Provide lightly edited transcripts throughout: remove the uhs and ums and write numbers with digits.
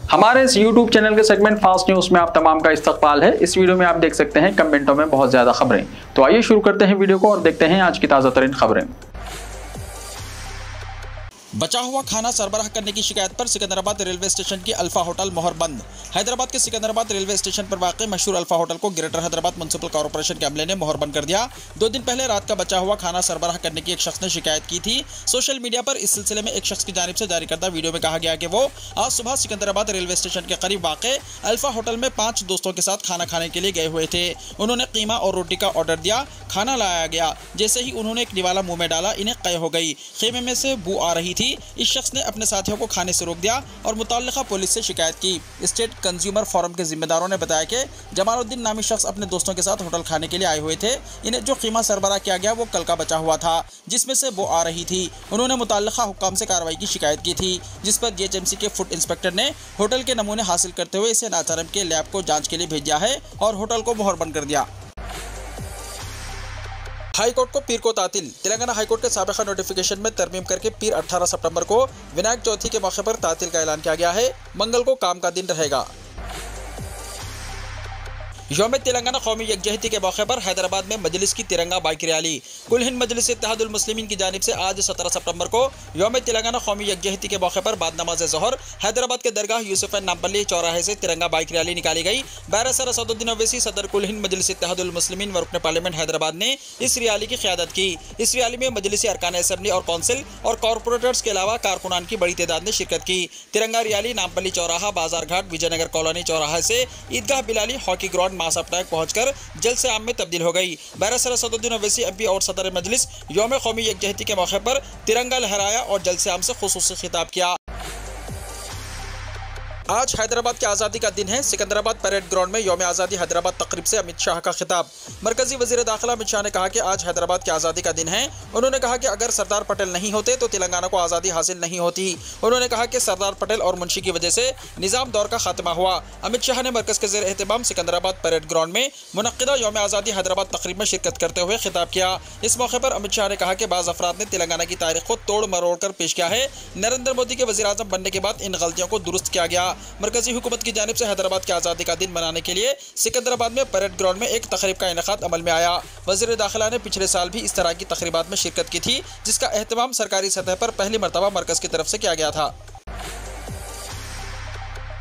हमारे इस YouTube channel के सेगमेंट फास्ट न्यूज में आप तमाम का इस्तकबाल है। इस वीडियो में आप देख सकते हैं कमेंटों में बहुत ज्यादा खबरें। तो आइए शुरू करते हैं वीडियो को और देखते हैं आज की ताजा तरीन खबरें। बचा हुआ खाना सरबराह करने की शिकायत पर सिकंदराबाद रेलवे स्टेशन की अल्फा होटल मोहर बंद। हैदराबाद के सिकंदराबाद रेलवे स्टेशन पर वाक़ मशहूर अल्फा होटल को ग्रेटर हैदराबाद म्युनिसिपल कॉर्पोरेशन के अमले ने मोहर बंद कर दिया। 2 दिन पहले रात का बचा हुआ खाना सरबराह करने की एक शख्स ने शिकायत की थी। सोशल मीडिया पर इस सिलसिले में एक शख्स की जानिब से जारी करदा वीडियो में कहा गया कि वो आज सुबह सिकंदराबाद रेलवे स्टेशन के करीब वाक़ अल्फा होटल में 5 दोस्तों के साथ खाना खाने के लिए गए हुए थे। उन्होंने कीमा और रोटी का ऑर्डर दिया, खाना लाया गया। जैसे ही उन्होंने एक निवाला मुंह में डाला, इन्हें कै हो गई। खेमे में से बू आ रही थी। इस शख्स ने अपने साथियों को खाने से रोक दिया और मुताल्लिका पुलिस से शिकायत की। स्टेट कंज्यूमर फोरम के जिम्मेदारों ने बताया कि जमालुद्दीन नामी शख्स अपने दोस्तों के साथ होटल खाने के लिए आए हुए थे। इन्हें जो कीमा सरबराह किया गया वो कल का बचा हुआ था, जिसमें से वो आ रही थी। उन्होंने मुताल्लिका हुक्काम से कार्रवाई की शिकायत की थी, जिस पर जीएचएमसी के फूड इंस्पेक्टर ने होटल के नमूने हासिल करते हुए इसे नाचारम के लैब को जाँच के लिए भेज दिया है और होटल को मोहर बंद कर दिया। हाईकोर्ट को पीर को तातिल। तेलंगाना हाईकोर्ट के साबिक़ा नोटिफिकेशन में तरमीम करके पीर 18 सितंबर को विनायक चौथी के मौके पर तातिल का ऐलान किया गया है। मंगल को काम का दिन रहेगा। यौम तेलंगाना कौमी यकजहती के मौके पर हैदराबाद में मजलिस की तिरंगा बाइक रैली। कुल हिंद मजलिस इत्तेहादुल मुस्लिमीन की जानिब से आज 17 सितंबर को यौम तेलंगाना कौमी यकजहती के मौके पर बाद नमाज ज़ोहर हैदराबाद के दरगाह यूसुफ नामपल्ली चौराहे से तिरंगा बाइक रैली निकाली गई। बैरस सर असदुद्दीन ओवैसी सदर कुल हिंद मजलिस इत्तेहादुल मुस्लिमीन व रुकन पार्लियामेंट हैदराबाद ने इस रैली की क़यादत की। इस रैली में मजलिसी अरकान असम्बली और कौंसिल और कॉरपोरेटर्स के अलावा कारकुनान की बड़ी तादाद ने शिरकत की। तिरंगा रैली नामपल्ली चौराहा, बाजार घाट, विजयनगर कॉलोनी चौराहा से ईदगाह बिलाली हॉकी ग्राउंड मासापटाक पहुंचकर जलसे आम में तब्दील हो गई। बैरस सर असदुद्दीन ओवैसी एमपी और सदर मजलिस यौम कौमी यकजहती के मौके पर तिरंगा लहराया और जलसे आम से खुसूसी खिताब किया। आज हैदराबाद के आज़ादी का दिन है। सिकंदराबाद परेड ग्राउंड में यौम आज़ादी हैदराबाद तकरीब से अमित शाह का खिताब। मरकजी वज़ीर दाखिला अमित शाह ने कहा कि आज हैदराबाद की आज़ादी का दिन है। उन्होंने कहा कि अगर सरदार पटेल नहीं होते तो तेलंगाना को आज़ादी हासिल नहीं होती। उन्होंने कहा कि सरदार पटेल और मुंशी की वजह से निज़ाम दौर का खात्मा हुआ। अमित शाह ने मरकज़ के ज़ेर एहतमाम सिकंदराबाद परेड ग्राउंड में मुनक्किदा यौम आज़ादी हैदराबाद तकरीब में शिरकत करते हुए खिताब किया। इस मौके पर अमित शाह ने कहा कि बाज़ अफराद ने तेलंगाना की तारीख को तोड़ मरोड़ कर पेश किया है। नरेंद्र मोदी के वज़ीर आज़म बनने के बाद इन गलतियों को दुरुस्त किया गया। मरकजी हुकूमत की जानिब से हैदराबाद की आज़ादी का दिन मनाने के लिए सिकंदराबाद में परेड ग्राउंड में एक तकरीब का इनेकाद अमल में आया। वज़ीर दाखिला ने पिछले साल भी इस तरह की तकरीबात में शिरकत की थी, जिसका एहतमाम सरकारी सतह पर पहली मरतबा मरकज़ की तरफ से किया गया था।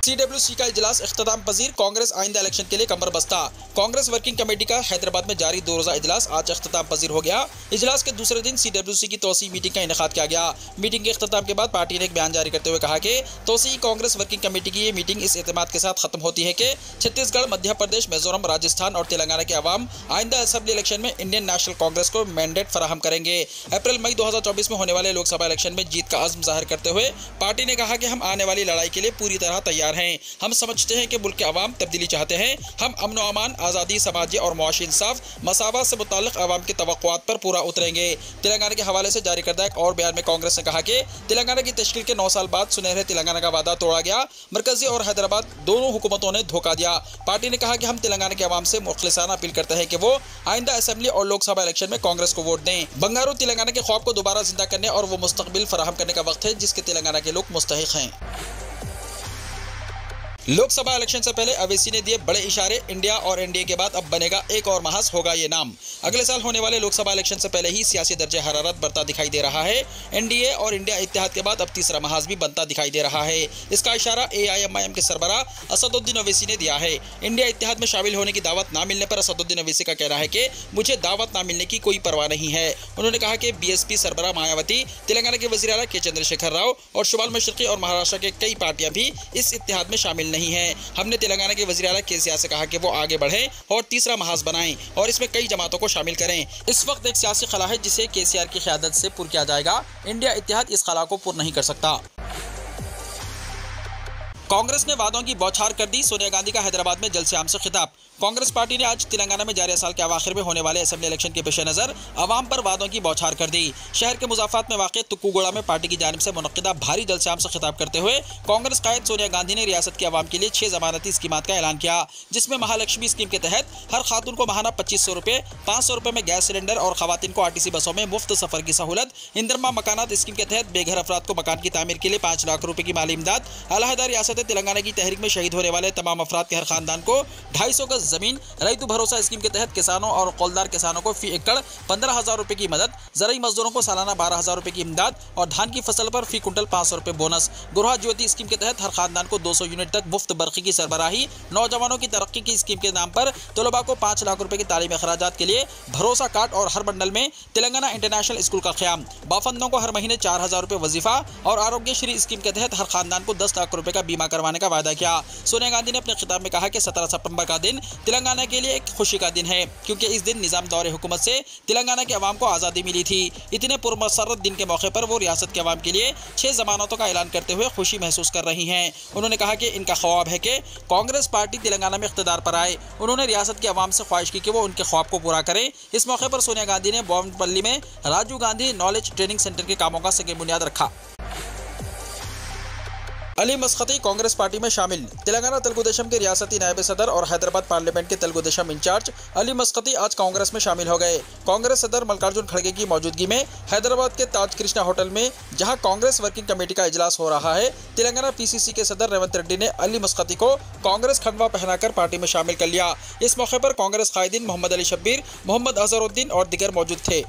CWC का इजलास इख्तिताम पजीर, कांग्रेस आइंदा इलेक्शन के लिए कमर बस्ता। कांग्रेस वर्किंग कमेटी का हैदराबाद में जारी 2 रोज़ा इजलास आज इख्तिताम पजीर हो गया। इजलास के दूसरे दिन CWC की तोसी मीटिंग का इनेकाद किया गया। मीटिंग के इख्तिताम के बाद पार्टी ने एक बयान जारी करते हुए कहा कि तोसी कांग्रेस वर्किंग कमेटी की ये मीटिंग इस एतमाद के साथ खत्म होती है कि छत्तीसगढ़, मध्य प्रदेश, मिजोरम, राजस्थान और तेलंगाना के अवाम आइंदा असेंबली इलेक्शन में इंडियन नेशनल कांग्रेस को मैंडेट फराहम करेंगे। अप्रैल-मई 2024 में होने वाले लोकसभा इलेक्शन में जीत का अज़्म जाहिर करते हुए पार्टी ने कहा कि हम आने वाली लड़ाई के लिए पूरी तरह तैयार हैं। हम समझते हैं कि मुल्क के अवाम तब्दीली चाहते हैं। हम अमन व अमान, आज़ादी, समाजी और मुआशी इंसाफ, मसावत से मुताल्लिक़ अवाम की तवक्कुआत पर पूरा उतरेंगे। तेलंगाना के हवाले से जारी करदा एक और बयान में कांग्रेस ने कहा कि तेलंगाना की तश्कील के 9 साल बाद सुनहरे तेलंगाना का वादा तोड़ा गया। मरकजी और हैदराबाद दोनों हुकूमतों ने धोखा दिया। पार्टी ने कहा कि हम तेलंगाना के अवाम से मुखलिसाना अपील करते हैं कि वो आइंदा असेंबली और लोकसभा इलेक्शन में कांग्रेस को वोट दें। बंगारू तेलंगाना के ख्वाब को दोबारा जिंदा करने और वो मुस्तकबिल फराहम करने का वक्त है जिसके तेलंगाना के लोग मुस्तहिक हैं। लोकसभा इलेक्शन से पहले अवैसी ने दिए बड़े इशारे। इंडिया और एनडीए के बाद अब बनेगा एक और महाज, होगा ये नाम। अगले साल होने वाले लोकसभा इलेक्शन से पहले ही सियासी दर्जे हरारत बढ़ता दिखाई दे रहा है। एनडीए और इंडिया इत्तेहाद के बाद अब तीसरा महाज भी बनता दिखाई दे रहा है। इसका इशारा AIMIM के सरबराह असदुद्दीन ओवैसी ने दिया है। इंडिया इत्तेहाद में शामिल होने की दावत ना मिलने पर असदुद्दीन ओवैसी का कहना है कि मुझे दावत ना मिलने की कोई परवाह नहीं है। उन्होंने कहा कि BSP सरबराह मायावती, तेलंगाना के वज़ीर आला के चंद्रशेखर राव और शुमाल मशरक़ी और महाराष्ट्र के कई पार्टियां भी इस इत्तेहाद में शामिल नहीं हैं। हमने तेलंगाना के वज़ीर आला KCR से कहा कि वो आगे बढ़ें और तीसरा महाज बनाएं और इसमें कई जमातों को शामिल करें। इस वक्त एक सियासी खला है जिसे KCR की क़यादत से पुर किया जाएगा। इंडिया इत्तेहाद इस खला को पुर नहीं कर सकता। कांग्रेस ने वादों की बौछार कर दी। सोनिया गांधी का हैदराबाद में जलसे आम से खिताब। कांग्रेस पार्टी ने आज तेलंगाना में जारी साल के अवाखिर में होने वाले असेंबली इलेक्शन के पेश नज़र अवाम पर वादों की बौछार कर दी। शहर के मुजाफात में वाक़ तुक्कूगोड़ा में पार्टी की जानिब से मुनक्किदा भारी जलसे आम से खिताब करते हुए कांग्रेस कायद सोनिया गांधी ने रियासत के अवाम के लिए 6 ज़मानती स्कीमात का ऐलान किया, जिसमें महालक्ष्मी स्कीम के तहत हर खातून को महाना 2500 रुपये, 500 रुपये में गैस सिलेंडर और खवातीन को RTC बसों में मुफ्त सफर की सहूलत, इंदरमा मकानात स्कीम के तहत बेघर अफराद को मकान की तामीर के लिए 5 लाख रुपये की माली इमदाद, अलहदा रियासत रियासत तेलंगाना की तहरीक में शहीद होने वाले तमाम अफराद के हर खानदान को 250 गज जमीन, रईतु भरोसा स्कीम के तहत किसानों और कौलदार किसानों को फी एकड़ 15,000 रुपए की मदद, जरिए मजदूरों को सालाना 12,000 रुपए की इमदाद और धान की फसल पर फी कुंटल 500 रुपए बोनस। गृह ज्योति स्कीम के तहत हर खानदान को 200 यूनिट तक मुफ्त बरक़ी की सरबराही। नौजवानों की तरक्की की स्कीम के नाम पर तलबा को 5 लाख रुपए की तालीमी अखराजात के लिए भरोसा कार्ड और हर मंडल में तेलंगाना इंटरनेशनल स्कूल का क़याम। बाफंदों को हर महीने 4,000 रुपए वजीफा और आरोग्यश्री स्कीम के तहत हर खानदान को 10 लाख रुपए का बीमा करवाने का वादा किया। सोनिया गांधी ने अपने खिताब में कहा कि 17 सितंबर का दिन तेलंगाना के लिए एक खुशी का दिन है, क्योंकि इस दिन निजाम दौरे हुकूमत से तेलंगाना के अवाम को आज़ादी मिली थी। इतने पुरमसरत दिन के मौके पर वो रियासत के अवाम के लिए 6 जमानतों का ऐलान करते हुए खुशी महसूस कर रही हैं। उन्होंने कहा कि इनका ख्वाब है कि कांग्रेस पार्टी तेलंगाना में इख्तिदार पर आए। उन्होंने रियासत के अवाम से ख्वाहिश की कि वो उनके ख्वाब को पूरा करें। इस मौके पर सोनिया गांधी ने बोमनपल्ली में Rajiv Gandhi knowledge training centre के कामों का सगे बुनियाद रखा। अली मस्कती कांग्रेस पार्टी में शामिल। तेलंगाना तेलुगुदेशम के रियासती नायब सदर और हैदराबाद पार्लियामेंट के तेलुगुदेशम इंचार्ज अली मस्कती आज कांग्रेस में शामिल हो गए। कांग्रेस सदर मल्लिकार्जुन खड़गे की मौजूदगी में हैदराबाद के ताज कृष्णा होटल में, जहां कांग्रेस वर्किंग कमेटी का इजलास हो रहा है, तेलंगाना पीसीसी के सदर रेवंत रेड्डी ने अली मस्कती को कांग्रेस खंडवा पहनाकर पार्टी में शामिल कर लिया। इस मौके पर कांग्रेस कायदीन मोहम्मद अली शब्बीर, मोहम्मद अजहरुद्दीन और दिगर मौजूद थे।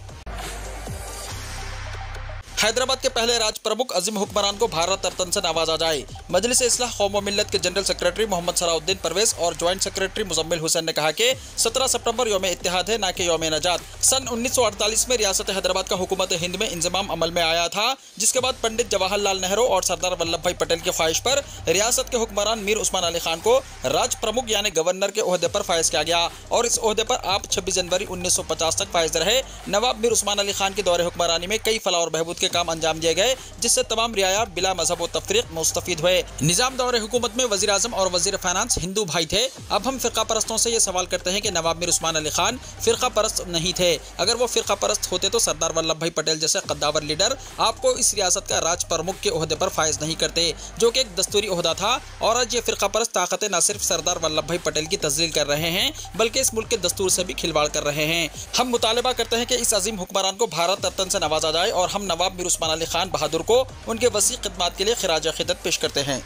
हैदराबाद के पहले राज प्रमुख अजीम हुक्मरान को भारत रत्न से नवाजा जाए। मजलिस इस्लाह कौम व मिल्लत के जनरल सेक्रेटरी मोहम्मद सलाउद्दीन परवेज और ज्वाइंट सेक्रेटरी मुजम्मिल हुसैन ने कहा कि 17 सितंबर यौम इत्तेहाद है, न कि यौम नजात। सन 1948 में रियासत हैदराबाद का हुकूमत हिंद में इंजमाम अमल में आया था, जिसके बाद पंडित जवाहरलाल नेहरू और सरदार वल्लभ भाई पटेल की ख्वाहिश पर रियासत के हुक्मरान मीर उस्मान अली खान को राज प्रमुख यानी गवर्नर के ओहदे पर फायज किया गया और इस ओहदे पर आप 26 जनवरी 1950 तक फायज रहे। नवाब मीर उस्मान अली खान के दौरे हुक्मरानी में कई फलाह और बहबूद के काम अंजाम दिए गए, जिससे तमाम रियाया बिला मजहब व तफरीक मुस्तफीद हुए। निजाम दौरे हुकूमत में वजीर आजम और वजीर फाइनेंस हिंदू भाई थे। अब हम फिरका परस्तों से ये सवाल करते हैं कि नवाब मीर उस्मान अली खान फिरका परस्त नहीं थे। अगर वो फिरका परस्त होते तो सरदार वल्लभ भाई पटेल जैसे कद्दावर लीडर आपको इस रियासत का राज प्रमुख के ओहदे पर फायज नहीं करते, जो कि एक दस्तूरी ओहदा था। और आज ये फिरका परस्त ताकतें न सिर्फ सरदार वल्लभ भाई पटेल की तजलील कर रहे हैं, बल्कि इस मुल्क के दस्तूर से भी खिलवाड़ कर रहे हैं। हम मुतालबा करते हैं कि इस अजीम हुक्मरान को भारत रत्न से नवाजा जाए और हम नवाब मीर उस्मान अली खान बहादुर को उनके वसी खिदमत के लिए खिराज अकीदत पेश करते हैं।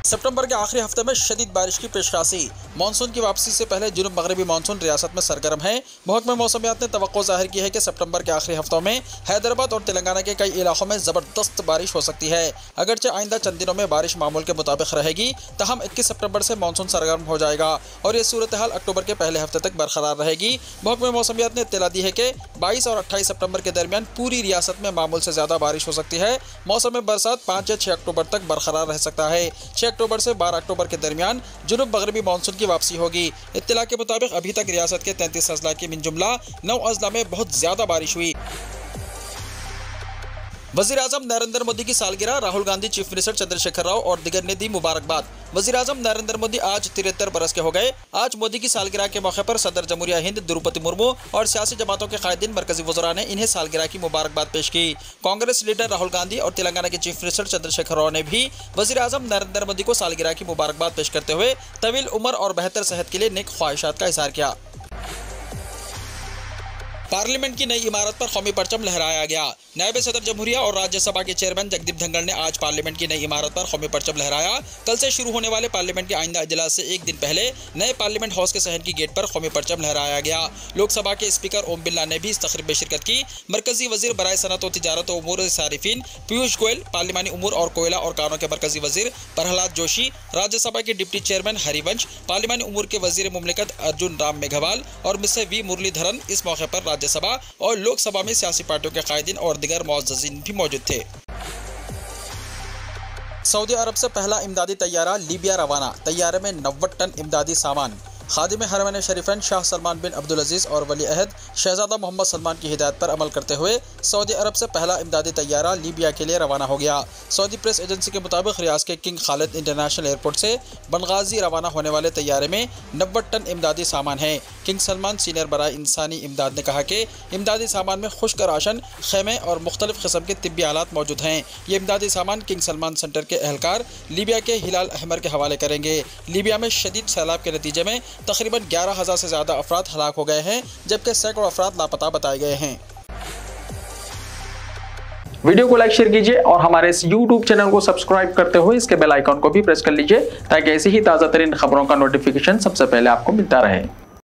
सितंबर के आखिरी हफ्ते में शदीद बारिश की पेशकाशी। मानसून की वापसी से पहले जुनूब मगरबी मानसून रियासत में सरगर्म है। महकमा मौसमियात ने तवक्को जाहिर की है कि सितंबर के आखिरी हफ्तों में हैदराबाद और तेलंगाना के कई इलाकों में ज़बरदस्त बारिश हो सकती है। अगरचे आइंदा चंद दिनों में बारिश मामूल के मुताबिक रहेगी, तहम 21 सितंबर से मानसून सरगर्म हो जाएगा और ये सूरत हाल अक्टूबर के पहले हफ्ते तक बरकरार रहेगी। महकमा मौसमियात ने इत्तला दी है कि 22 और 28 सितंबर के दरमियान पूरी रियासत में मामूल से ज़्यादा बारिश हो सकती है। मौसम बरसात 5 या 6 अक्टूबर तक बरकरार रह सकता है। 6 अक्टूबर से 12 अक्टूबर के दरमियान जुनूब मगरबी मानसून की वापसी होगी। इत्तला के मुताबिक अभी तक रियासत के 33 अजला की मिन जुमला 9 अजला में बहुत ज्यादा बारिश हुई। वज़ीर आज़म नरेंद्र मोदी की सालगिरह, राहुल गांधी, चीफ मिनिस्टर चंद्रशेखर राव और दिगर ने दी मुबारकबाद। वज़ीर आज़म नरेंद्र मोदी आज 73 बरस के हो गए। आज मोदी की सालगिरह के मौके पर सदर जमहूरिया हिंद द्रौपदी मुर्मू और सियासी जमातों के कायदीन मरकजी वज़रा ने इन्हें सालगिरह की मुबारकबाद पेश की। कांग्रेस लीडर राहुल गांधी और तेलंगाना के चीफ मिनिस्टर चंद्रशेखर राव ने भी वज़ीर आज़म नरेंद्र मोदी को सालगिरह की मुबारकबाद पेश करते हुए तवील उम्र और बेहतर सेहत के लिए नेक ख्वाहिशात का इज़हार किया। पार्लियामेंट की नई इमारत पर कौमी परचम लहराया गया। नायब सदर जमहूरिया और राज्यसभा के चेयरमैन जगदीप धनखड़ ने आज पार्लियामेंट की नई इमारत पर कौमी परचम लहराया। कल से शुरू होने वाले पार्लियामेंट के आइंदा इजलास से एक दिन पहले नए पार्लियामेंट हाउस के सहन की गेट पर कौमी परचम लहराया गया। लोकसभा के स्पीकर ओम बिरला ने भी इस तकरीब में शिरकत की। मरकजी वजीर बराए सनअत व तिजारत व उमूर सारिफीन पीयूष गोयल, पार्लिमानी उमूर और कोयला और कानून के मरकजी वजीर प्रहलाद जोशी, राज्यसभा के डिप्टी चेयरमैन हरिवंश, पार्लिमानी उमूर के वजीर मुमलिकत अर्जुन राम मेघवाल और मिस्टर वी मुरलीधरन इस मौके पर राज्यसभा और लोकसभा में सियासी पार्टियों के कायदीन और दिगर मुअज़्ज़ज़ीन भी मौजूद थे। सऊदी अरब से पहला इमदादी तैयारा लीबिया रवाना। तैयारे में 90 टन इमदादी सामान। खादिम हरमैन शरीफैन शाह सलमान बिन अब्दुल अजीज़ और वली अहद शहजादा मोहम्मद सलमान की हिदायत पर अमल करते हुए सऊदी अरब से पहला इमदादी तैयारा लीबिया के लिए रवाना हो गया। सऊदी प्रेस एजेंसी के मुताबिक रियाज के किंग खालिद इंटरनेशनल एयरपोर्ट से बनगाजी रवाना होने वाले तैयारे में 90 टन इमदादी सामान है। किंग सलमान सीनियर बराए इंसानी इमदाद ने कहा कि इमदादी सामान में खुश्क राशन, खेमे और मुख्तलिफ किस्म के तिब्बी आलात मौजूद हैं। ये इमदादी सामान किंग सलमान सेंटर के एहलकार लीबिया के हिलाल अहमर के हवाले करेंगे। लीबिया में शदीद सैलाब के नतीजे में तकरीबन 11,000 से ज़्यादा अफराद हलाक हो गए हैं, जबकि सैकड़ों अफराद लापता बताए गए हैं। वीडियो को लाइक शेयर कीजिए और हमारे इस YouTube चैनल को सब्सक्राइब करते हुए इसके बेल आइकॉन को भी प्रेस कर लीजिए ताकि ऐसी ही ताज़ा तरीन खबरों का नोटिफिकेशन सबसे पहले आपको मिलता रहे।